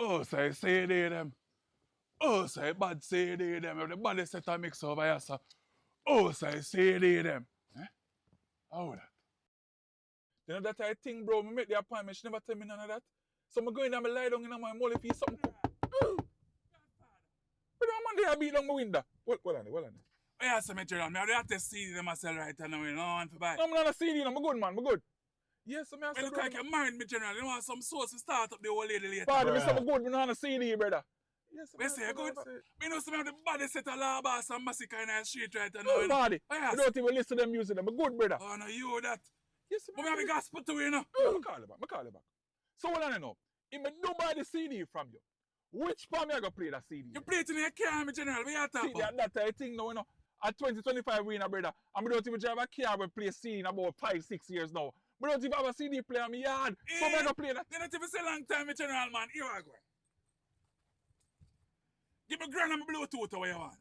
Oh, say CD them. Oh, say bad CD them. If the body set a mix over here, so. Oh, say CD them. Eh? How that? You know that I think, bro, me make the appointment, she never tell me none of that. So I'm going down, I lie down in my molly for something. But I'm on there, I beat down my window. What on it? Oh, yeah, so me Gerald, I have to CD them myself right now, you know, I want to buy. No, I'm not a CD, no, I'm good, man, I'm good. Yes, so me have to. Look like you're married, me General. You want some source to start up the old lady later. Pardon me, so I'm good, me not on a CD, brother. Yes, me say good. Me know some of the body set a law boss and massacre in the street right now. Oh, body. Oh, yes. I don't even listen to them music, I'm good, brother. Oh, no, you that. Yes, but me have a gospel to you, know. Yeah, me call you back. So what I know, if me do buy the CD from you, which part me I go play that CD? You play it in your car, me General, we are talking about. That I think now, you know, at 2025 we in a brother, and we don't even drive a car we play CD in about 5-6 years now. We don't even have a CD player in my yard, so me I go play that. They don't even say long time, me General, man. Here I go. Give me grand and my Bluetooth what you want.